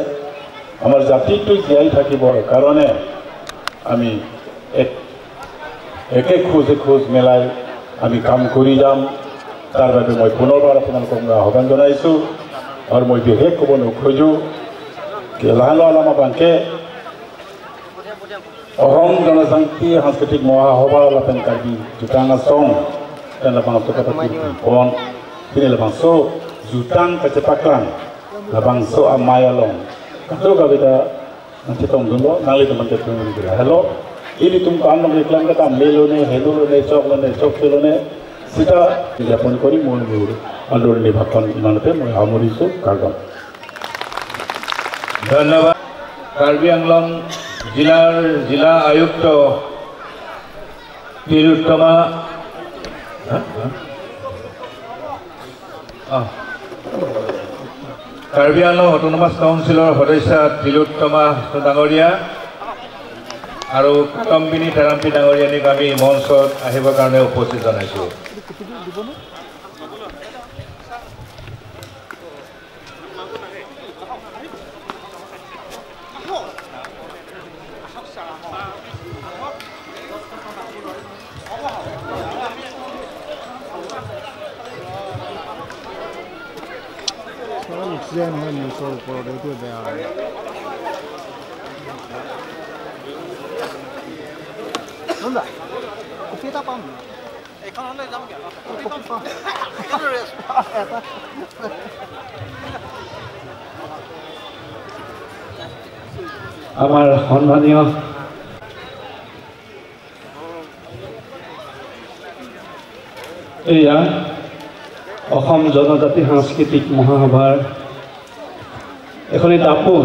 আমাৰ জাতিটো জীয়াই থাকিবৰ কাৰণে আমি একে খোজ মেলাই আমি কাম কৰি যাম। তাৰ বাবে মই পুনৰবাৰ আপোনালোকক আহ্বান জনাইছোঁ আৰু মই বিশেষ ক'ব নোখোজোঁ লাহানো বাংকে অসম জনশান্তি সাংস্কৃতিক মহাসভা লাপেন কাৰ্বি জুটাঙা চং dan labang so kata pon ini labang so jutang kecepatan labang so amayalong itu kata nanti tong dulu nali teman kita dulu hello ini tum kan nak reklam kata melo ne hello ne chok kilo ne sita japon kori mon buru alur ni bhakan imanate moi amorisu kagam ধন্যবাদ কাৰ্বি আংলং জিলা আয়ুক্ত তিলোত্তমা Karbi Anglong autonomous কাউন্সিলৰ সদস্য তিলোত্তমা ডাঙৰীয়া আৰু কাটম্বিনী টেৰাম্পি ডাঙৰীয়ানীক আমি মঞ্চত আহিবৰ কাৰণে উপস্থিত জনাইছোঁ। অক্সিজেন হয় নিউজৰ ওপৰত এইটোৱে বেয়া হয়। কফি এটা পাম এইখন হ'লে যাম আমাৰ সন্মানীয় এয়া অসম জনজাতি সাংস্কৃতিক মহাসভাৰ এখনি দাপোন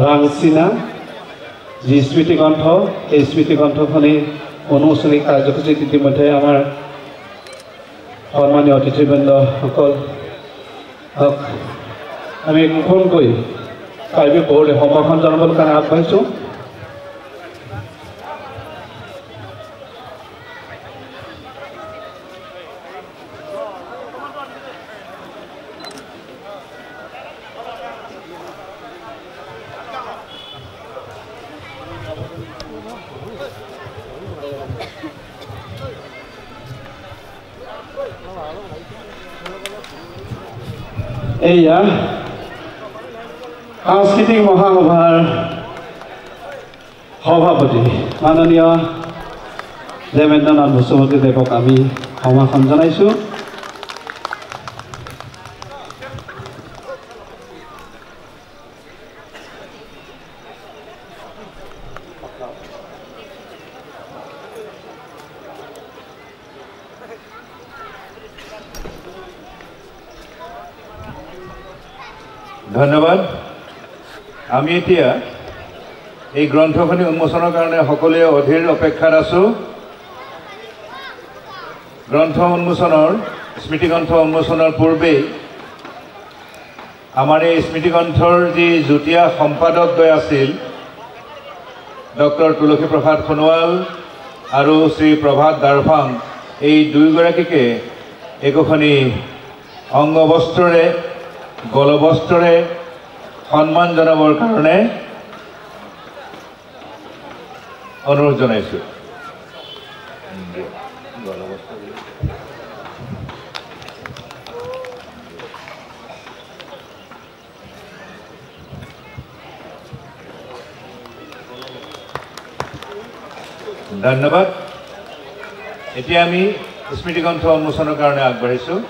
ৰাংচিনা যি স্মৃতিগ্ৰন্থ, এই স্মৃতিগ্ৰন্থখনি অনুমোচনী কাৰ্যসূচীত ইতিমধ্যে আমাৰ সন্মানীয় অতিথিবৃন্দসকলক আমি মুখনকৈ কাৰ্বি পৌৰে সমৰ্থন জনাবৰ কাৰণে আগবাঢ়িছোঁ। এয়া সাংস্কৃতিক মহাসভাৰ সভাপতি মাননীয় দেৱেন্দ্ৰনাথ বসুমতীদেৱক আমি সম্ভাষণ জনাইছোঁ। ধন্যবাদ। আমি এতিয়া এই গ্ৰন্থখনি উন্মোচনৰ কাৰণে সকলোৱে অধীৰ অপেক্ষাত আছোঁ। স্মৃতিগ্ৰন্থ উন্মোচনৰ পূৰ্বেই আমাৰ এই স্মৃতিগ্ৰন্থৰ যি যুটীয়া সম্পাদকদ্বয় আছিল ডক্টৰ তুলসী প্ৰসাদ সোণোৱাল আৰু শ্ৰী প্ৰভাত দাৰফাং, এই দুয়োগৰাকীকে একোখনি অংগবস্ত্ৰৰে গলবস্ত্ৰৰে সন্মান জনাবৰ কাৰণে অনুৰোধ জনাইছোঁ। ধন্যবাদ। এতিয়া আমি স্মৃতিগ্ৰন্থ উন্মোচনৰ কাৰণে আগবাঢ়িছোঁ।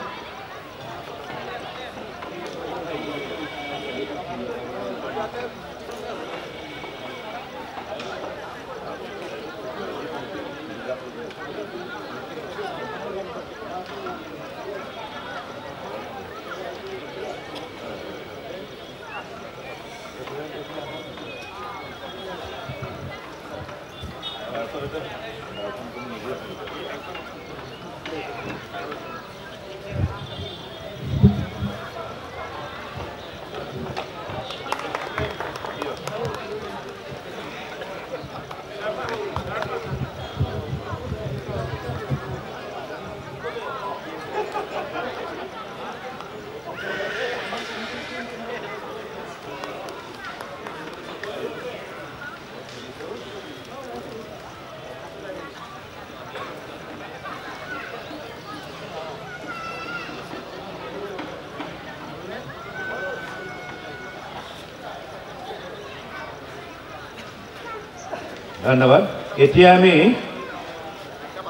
ধন্যবাদ। এতিয়া আমি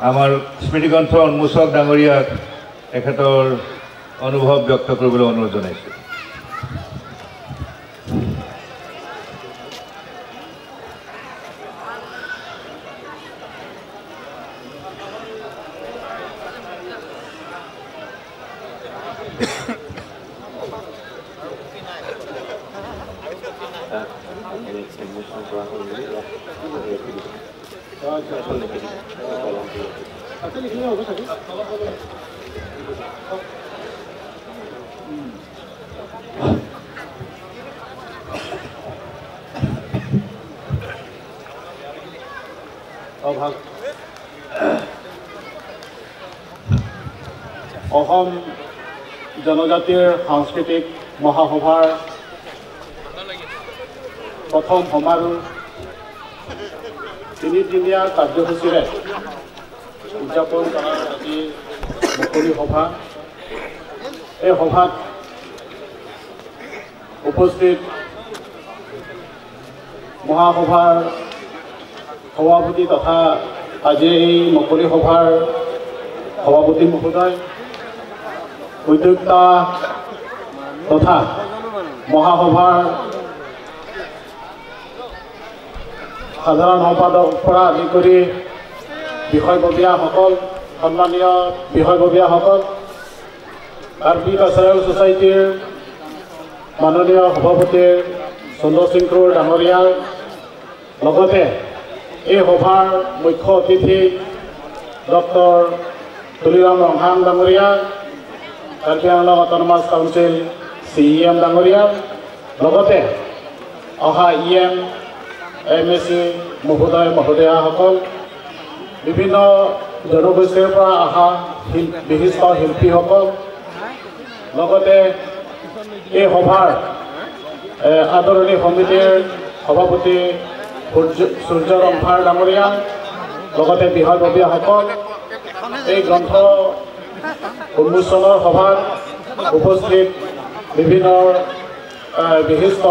আমাৰ স্মৃতিগ্ৰন্থ উন্মোচক ডাঙৰীয়াক তেখেতৰ অনুভৱ ব্যক্ত কৰিবলৈ অনুৰোধ জনাইছোঁ। অসম জনজাতিৰ সাংস্কৃতিক মহাসভাৰ প্ৰথম সমাৰোহ তিনিদিনীয়া কাৰ্যসূচীৰে উদযাপন কৰাৰ আজি মুকলি সভা। এই সভাত উপস্থিত মহাসভাৰ সভাপতি তথা আজি এই মুকলি সভাৰ সভাপতি মহোদয়, উদ্যোক্তা তথা মহাসভাৰ সাধাৰণ সম্পাদক পৰা আদি কৰি বিষয়ববীয়াসকল, সন্মানীয় বিষয়ববীয়াসকল, কাৰ্বি কালচাৰেল ছ'চাইটিৰ মাননীয় সভাপতি চন্দ্ৰসিংপুৰ ডাঙৰীয়াৰ লগতে এই সভাৰ মুখ্য অতিথি ডক্টৰ তুলিৰাম ৰংহাং ডাঙৰীয়া, Karbi Anglong autonomous council CEM ডাঙৰীয়া, লগতে অহা EM MSc মহোদয় মহোদয়াসকল, বিভিন্ন জনগোষ্ঠীৰ পৰা অহা বিশিষ্ট শিল্পীসকল, লগতে এই সভাৰ আদৰণি সমিতিৰ সভাপতি সূৰ্য ৰম্ভাৰ ডাঙৰীয়া, লগতে বিষয়ববীয়াসকল, এই গ্ৰন্থ উন্মোচনৰ সভাত উপস্থিত বিভিন্ন বিশিষ্ট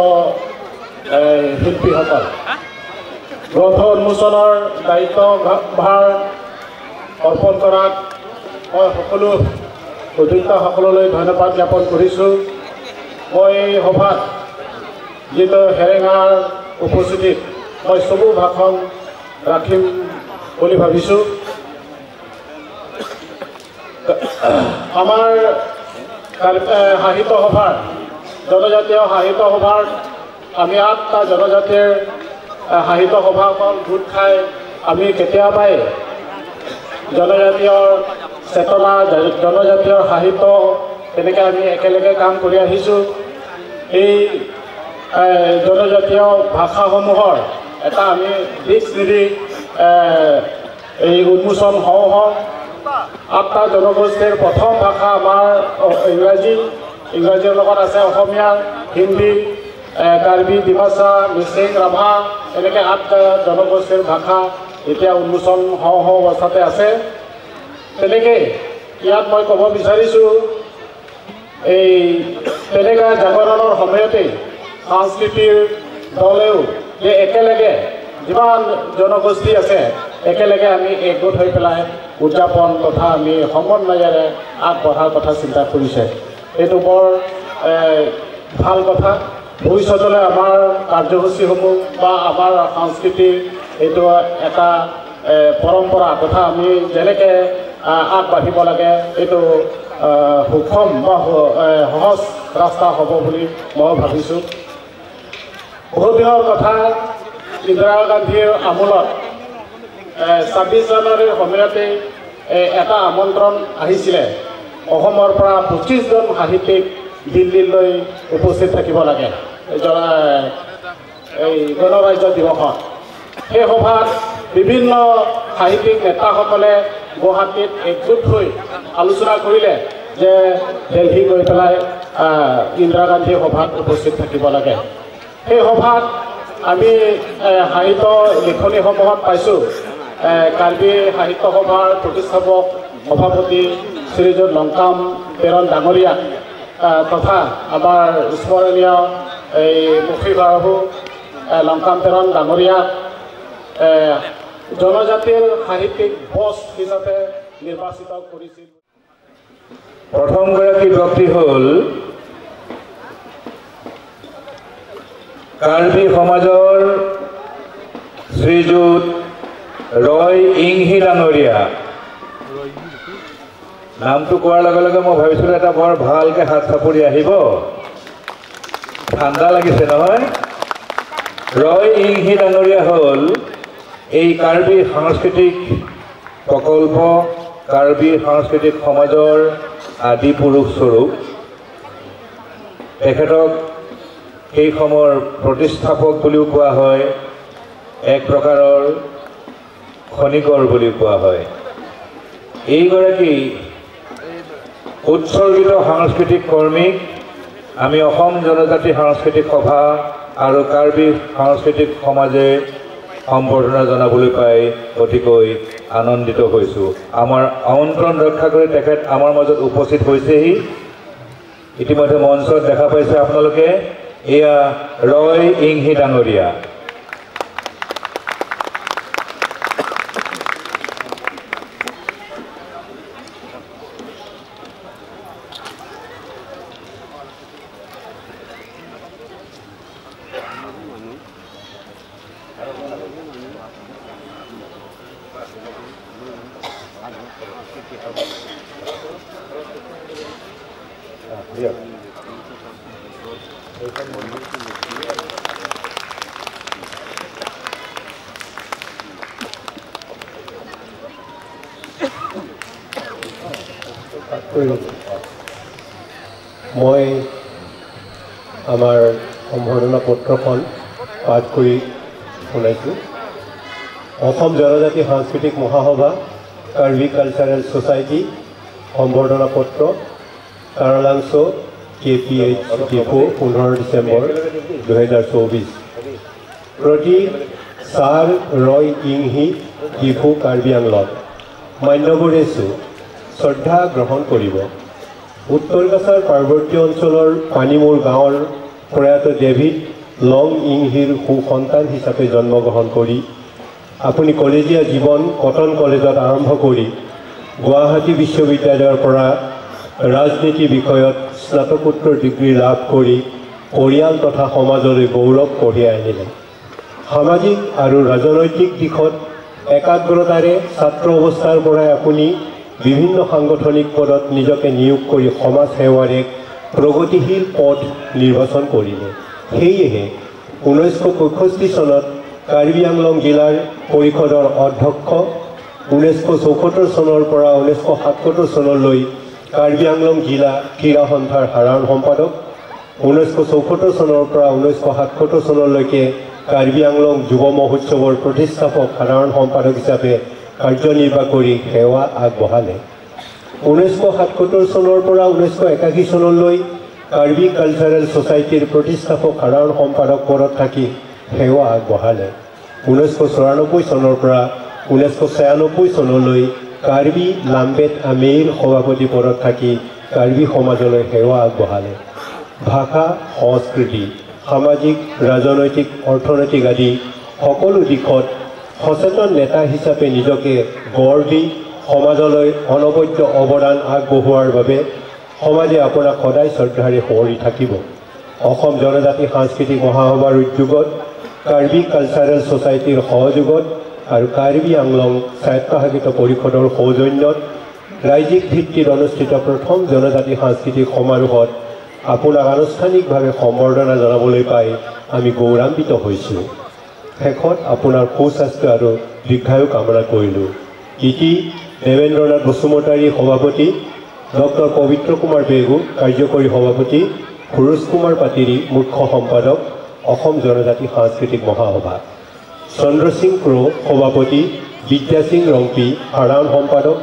শিল্পীসকল, গ্ৰন্থ উন্মোচনৰ দায়িত্বভাৰ অৰ্পণ কৰাত মই সকলো উদ্যোক্তাসকললৈ ধন্যবাদ জ্ঞাপন কৰিছোঁ। মই এই সভাত যিটো হেৰেঙাৰ উপস্থিতিত মই চমু ভাষণ ৰাখিম বুলি ভাবিছোঁ। আমাৰ সাহিত্য সভাৰ জনজাতীয় সাহিত্য সভাৰ আমি 8টা জনজাতিৰ সাহিত্য সভাখন গোট খাই আমি কেতিয়াবাই জনজাতীয় চেতনা, জনজাতীয় সাহিত্য তেনেকৈ আমি একেলগে কাম কৰি আহিছোঁ। এই জনজাতীয় ভাষাসমূহৰ এটা আমি ডিক্সনেৰী এই উন্মোচন হওঁ হওঁ। 8টা জনগোষ্ঠীৰ প্ৰথম ভাষা আমাৰ ইংৰাজীৰ লগত আছে অসমীয়া, হিন্দী, কাৰ্বি, ডিমাচা, মিচিং, ৰাভা, এনেকৈ 8টা জনগোষ্ঠীৰ ভাষা এতিয়া উন্মোচন হওঁ হওঁ অৱস্থাতে আছে। তেনেকৈ ইয়াত মই ক'ব বিচাৰিছোঁ, এই তেনেকুৱা জাগৰণৰ সময়তেই সাংস্কৃতিৰ দলেও যে একেলগে যিমান জনগোষ্ঠী আছে একেলগে আমি একগোট হৈ পেলাই উদযাপন তথা আমি সমন্বয়েৰে আগবঢ়াৰ কথা চিন্তা কৰিছে। এইটো বৰ ভাল কথা। ভৱিষ্যতলৈ আমাৰ কাৰ্যসূচীসমূহ বা আমাৰ সংস্কৃতিৰ এইটো এটা পৰম্পৰা তথা আমি যেনেকৈ আগবাঢ়িব লাগে এইটো সুষম বা সহজ ৰাস্তা হ'ব বুলি মই ভাবিছোঁ। বহুত দিনৰ কথা, ইন্দিৰা গান্ধীৰ আমোলত 26 জানুৱাৰীৰ সময়তে এটা আমন্ত্ৰণ আহিছিলে, অসমৰ পৰা 25জন সাহিত্যিক দিল্লীলৈ উপস্থিত থাকিব লাগে এই গণৰাজ্য দিৱসত। সেই সভাত বিভিন্ন সাহিত্যিক নেতাসকলে গুৱাহাটীত একগোট হৈ আলোচনা কৰিলে যে দিল্লী গৈ পেলাই ইন্দিৰা গান্ধী সভাত উপস্থিত থাকিব লাগে। সেই সভাত আমি সাহিত্য লিখনিসমূহত পাইছোঁ কাৰ্বি সাহিত্য সভাৰ প্ৰতিষ্ঠাপক সভাপতি শ্ৰীযুত লংকাম তেৰণ ডাঙৰীয়া তথা আমাৰ স্মৰণীয় এই মুখী বাহু লংকাম তেৰণ ডাঙৰীয়া, জনজাতিৰ সাহিত্যিক বছ হিচাপে নিৰ্বাচিত কৰিছিল। প্ৰথমগৰাকী ব্যক্তি হ'ল কাৰ্বি সমাজৰ শ্ৰীযুত ৰয় ইংহি ডাঙৰীয়া। নামটো কোৱাৰ লগে লগে মই ভাবিছিলোঁ এটা বৰ ভালকৈ হাত চাপৰি আহিব, ঠাণ্ডা লাগিছে নহয়। ৰয় ইংহি ডাঙৰীয়া হ'ল এই কাৰ্বি সাংস্কৃতিক প্ৰকল্প, কাৰ্বি সাংস্কৃতিক সমাজৰ আদি পুৰুষস্বৰূপ। তেখেতক সেই সময়ৰ প্ৰতিষ্ঠাপক বুলিও কোৱা হয়, এক প্ৰকাৰৰ খনিকৰ বুলিও কোৱা হয়। এইগৰাকী উৎসৰ্গিত সাংস্কৃতিক কৰ্মীক আমি অসম জনজাতি সাংস্কৃতিক সভা আৰু কাৰ্বি সাংস্কৃতিক সমাজে সম্বৰ্ধনা জনাবলৈ পাই অতিকৈ আনন্দিত হৈছোঁ। আমাৰ আমন্ত্ৰণ ৰক্ষা কৰি তেখেত আমাৰ মাজত উপস্থিত হৈছেহি। ইতিমধ্যে মঞ্চত দেখা পাইছে আপোনালোকে, এয়া ৰয় ইংহি ডাঙৰীয়া। মই আমাৰ সম্বৰ্ধনা পত্ৰখন পাঠ কৰি শুনাইছোঁ। অসম জনজাতি সাংস্কৃতিক মহাসভা কাৰ্বি কালচাৰেল ছ'চাইটি সম্বৰ্ধনা পত্ৰ কাৰালাংছ KPH ডিপো 15 ডিচেম্বৰ 2024। প্ৰতি ছাৰ ৰয় ইংহি ডিপো কাৰ্বি আংলং মান্যবৰেছো শ্ৰদ্ধা গ্ৰহণ কৰিব। উত্তৰ কাছাৰ পাৰ্বত্য অঞ্চলৰ পানীমূৰ গাঁৱৰ প্ৰয়াত ডেভিড লং ইংহিৰ সুসন্তান হিচাপে জন্মগ্ৰহণ কৰি আপুনি কলেজীয়া জীৱন কটন কলেজত আৰম্ভ কৰি গুৱাহাটী বিশ্ববিদ্যালয়ৰ পৰা ৰাজনীতি বিষয়ত স্নাতকোত্তৰ ডিগ্ৰী লাভ কৰি পৰিয়াল তথা সমাজলৈ গৌৰৱ কঢ়িয়াই আনিলে। সামাজিক আৰু ৰাজনৈতিক দিশত একাগ্ৰতাৰে ছাত্ৰ অৱস্থাৰ পৰাই আপুনি বিভিন্ন সাংগঠনিক পদত নিজকে নিয়োগ কৰি সমাজ সেৱাৰ এক প্ৰগতিশীল পথ নিৰ্বাচন কৰিলে। সেয়েহে 1965 চনত কাৰ্বি আংলং জিলাৰ পৰিষদৰ অধ্যক্ষ, 1974 চনৰ পৰা 1977 চনলৈ কাৰ্বি আংলং জিলা ক্ৰীড়া সন্থাৰ সাধাৰণ সম্পাদক, 1974 চনৰ পৰা 1977 চনলৈকে কাৰ্বি আংলং যুৱ মহোৎসৱৰ প্ৰতিষ্ঠাপক সাধাৰণ সম্পাদক হিচাপে কাৰ্যনিৰ্বাহ কৰি সেৱা আগবঢ়ালে। 1977 চনৰ পৰা 1981 চনলৈ কাৰ্বি কালচাৰেল ছ'চাইটিৰ প্ৰতিষ্ঠাপক সাধাৰণ সম্পাদক পদত থাকি সেৱা আগবঢ়ালে। 1994 চনৰ পৰা 1996 চনলৈ কাৰ্বি লাম্বেট আমেইৰ সভাপতি পদত থাকি কাৰ্বি সমাজলৈ সেৱা আগবঢ়ালে। ভাষা, সংস্কৃতি, সামাজিক, ৰাজনৈতিক, অৰ্থনৈতিক আদি সকলো দিশত সচেতন নেতা হিচাপে নিজকে গঢ় দি সমাজলৈ অনবদ্য অৱদান আগবঢ়োৱাৰ বাবে সমাজে আপোনাক সদায় শ্ৰদ্ধাৰে সোঁৱৰি থাকিব। অসম জনজাতি সাংস্কৃতিক মহাসভাৰ উদ্যোগত, কাৰ্বি কালচাৰেল ছ'চাইটিৰ সহযোগত আৰু কাৰ্বি আংলং স্বায়ত্তশাসিত পৰিষদৰ সৌজন্যত ৰাজ্যিক ভিত্তিত অনুষ্ঠিত প্ৰথম জনজাতি সাংস্কৃতিক সমাৰোহত আপোনাক আনুষ্ঠানিকভাৱে সম্বৰ্ধনা জনাবলৈ পাই আমি গৌৰৱান্বিত হৈছোঁ। শেষত আপোনাৰ সুস্বাস্থ্য আৰু দীৰ্ঘায়ু কামনা কৰিলোঁ। ইতি দেৱেন্দ্ৰনাথ বসুমতাৰী সভাপতি, ডক্টৰ পবিত্ৰ কুমাৰ বেগু কাৰ্যকৰী সভাপতি, সুৰুজ কুমাৰ পাতিৰি মুখ্য সম্পাদক, অসম জনজাতি সাংস্কৃতিক মহাসভা, চন্দ্ৰ সিং ক্ৰ সভাপতি, বিদ্যা সিং ৰংপি সাধাৰণ সম্পাদক,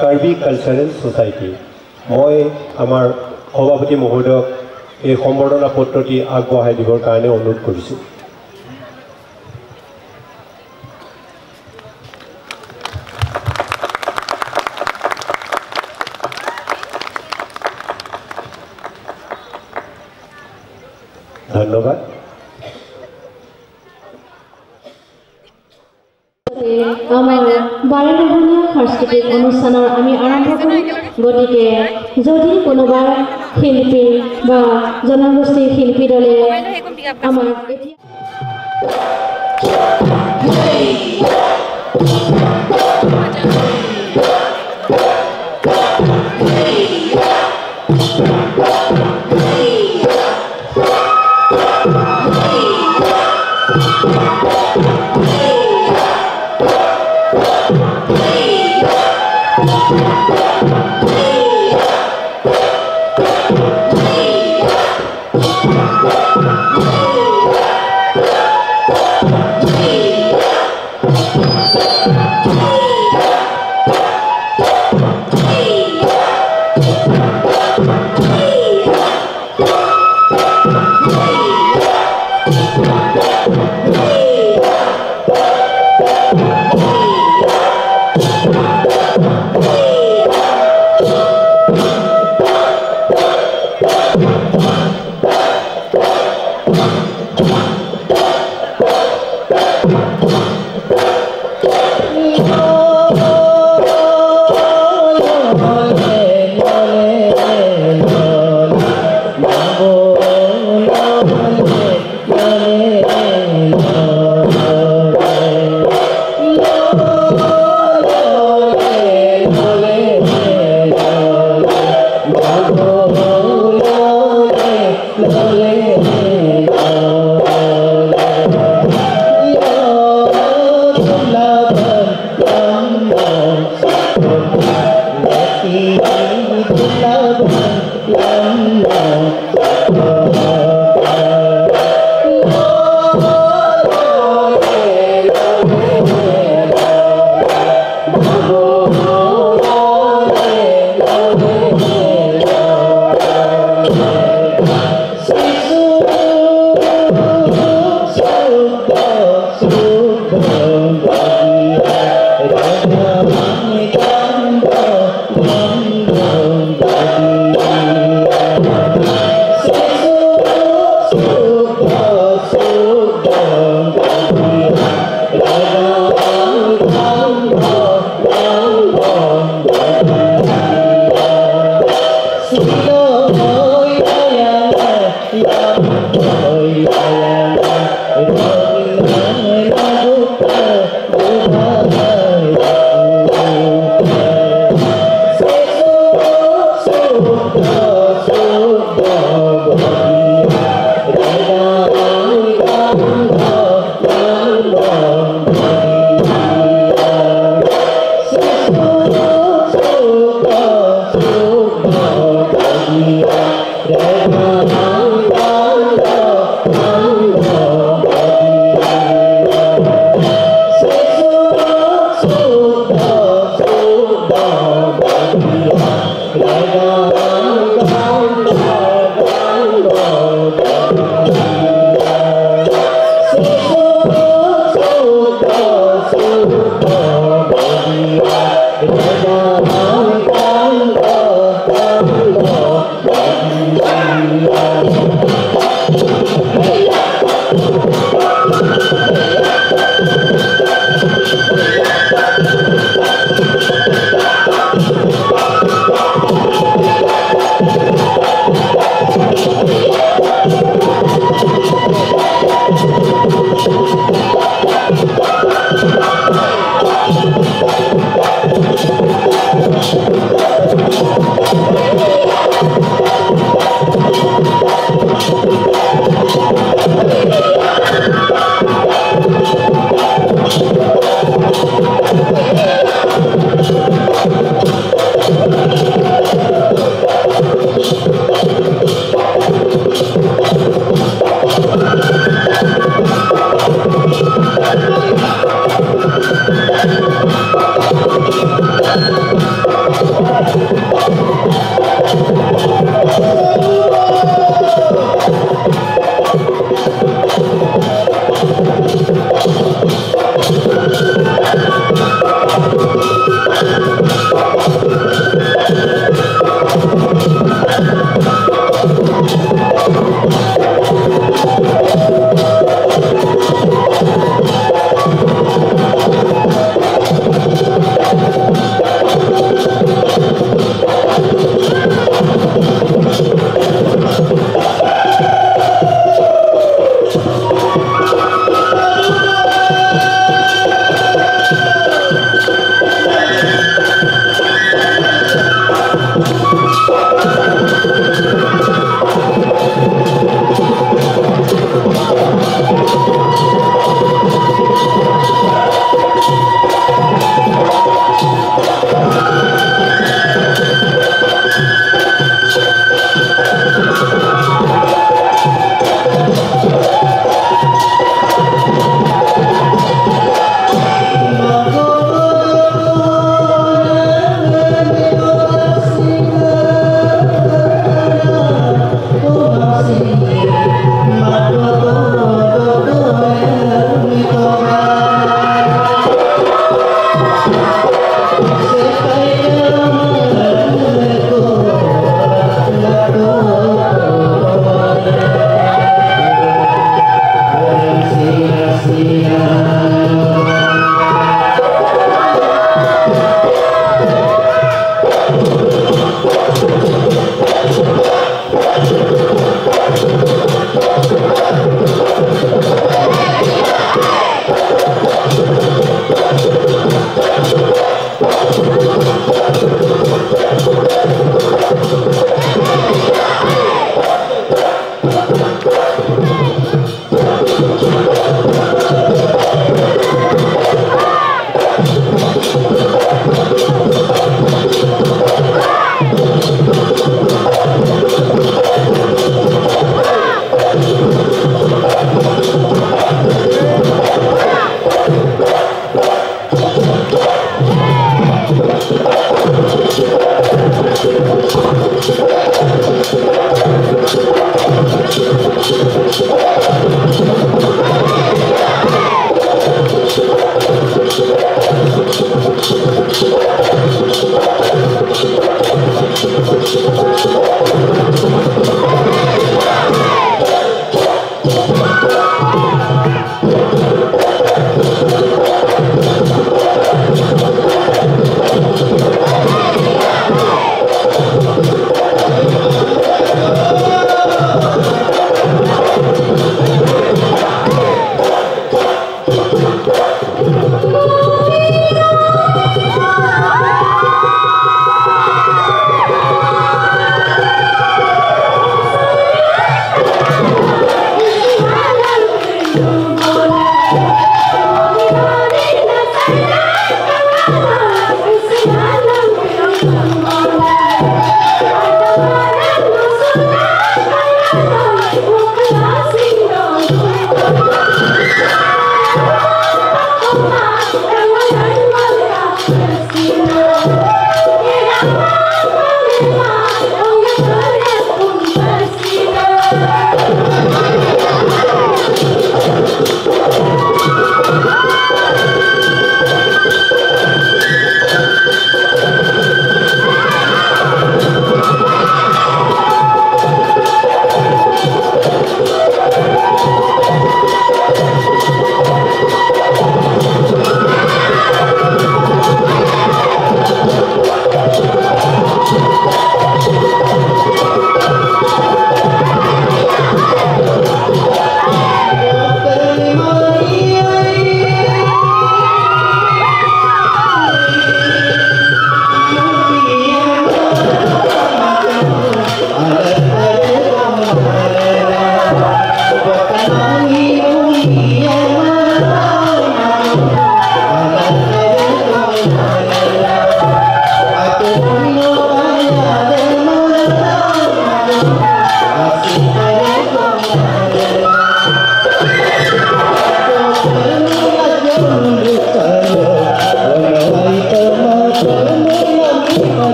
কাৰ্বি কালচাৰেল ছ'চাইটি। মই আমাৰ সভাপতি মহোদয়ক এই সম্বৰ্ধনা পত্ৰটি আগবঢ়াই দিবৰ কাৰণে অনুৰোধ কৰিছোঁ। ধন্যবাদ। আমাৰ 12 সাংস্কৃতিক অনুষ্ঠানৰ আমি আৰম্ভ কৰিম গতিকে যদি কোনোবা শিল্পী বা জনগোষ্ঠীৰ শিল্পী দলে আমাৰ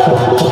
Thank you.